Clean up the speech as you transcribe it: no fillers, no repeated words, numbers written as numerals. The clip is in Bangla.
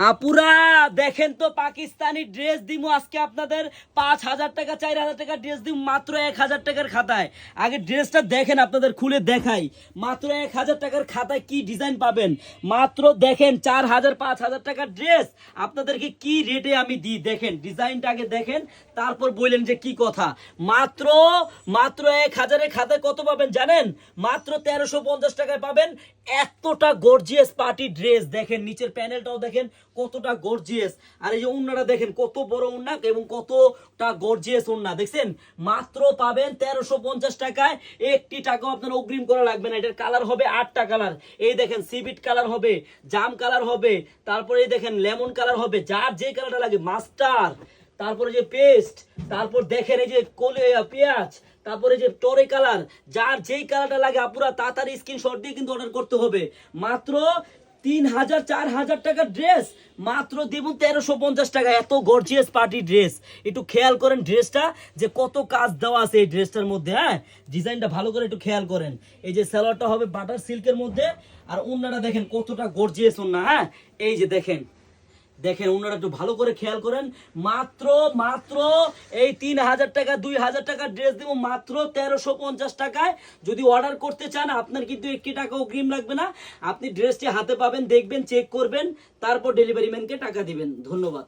আপুরা দেখেন তো পাকিস্তানি ড্রেস দিমু আজকে আপনাদের 5,000 টাকা 4,000 টাকা ড্রেস দিমু মাত্র 1,000 টাকার খাতায়। আগে ড্রেসটা দেখেন, আপনাদের খুলে দেখাই। মাত্র 1,000 টাকার খাতায় কি ডিজাইন পাবেন মাত্র দেখেন। 4,000 5,000 টাকার ড্রেস আপনাদেরকে কি রেটে আমি দিই দেখেন। ডিজাইনটা আগে দেখেন, তারপর বললেন যে কি কথা। মাত্র মাত্র 1,000-এর খাতায় কত পাবেন জানেন? মাত্র 1350 টাকায় পাবেন এতটা গর্জিয়াস পার্টি ড্রেস। দেখেন নিচের প্যানেলটাও দেখেন কতটা গর্জিয়াস, আর এই যে উন্নাটা দেখেন কত বড় উন্না এবং কতটা গর্জিয়াস উন্না দেখছেন। মাত্র পাবেন 1350 টাকায়। একটি টাকাও আপনার অগ্রিম করা লাগবে না। এটার কালার হবে 8টা কালার। এই দেখেন সিবিট কালার হবে, জাম কালার হবে, তারপরে এই দেখেন লেমন কালার হবে, যার যে কালারটা লাগে, মাস্টার, তারপরে যে পেস্ট, তারপর দেখেন এই যে পেঁয়াজ, তারপরে যে টরে কালার, যার যেই কালারটা লাগে আপুরা তাড়াতাড়ি স্ক্রিনশট দিয়ে কিন্তু অর্ডার করতে হবে। মাত্র 3,000 4,000 টাকার ড্রেস মাত্র দেব 1350 টাকা। এত গর্জিয়াস পার্টি ড্রেস। একটু খেয়াল করেন ড্রেসটা যে কত কাজ দেওয়া আছে এই ড্রেসটার মধ্যে। হ্যাঁ, ডিজাইনটা ভালো করে একটু খেয়াল করেন। এই যে সালোয়ারটা হবে বাটার সিল্কের মধ্যে, আর ওন্নাটা দেখেন কতটা গর্জিয়াস ওন্না। হ্যাঁ, এই যে দেখেন দেখেন ওনারা একটু ভালো করে খেয়াল করেন। মাত্র মাত্র এই 3,000 টাকা 2,000 টাকার ড্রেস দেবো মাত্র 1350 টাকায়। যদি অর্ডার করতে চান আপনার কিন্তু 1 টাকা অগ্রিম লাগবে না। আপনি ড্রেসটি হাতে পাবেন, দেখবেন, চেক করবেন, তারপর ডেলিভারি ম্যানকে টাকা দিবেন। ধন্যবাদ।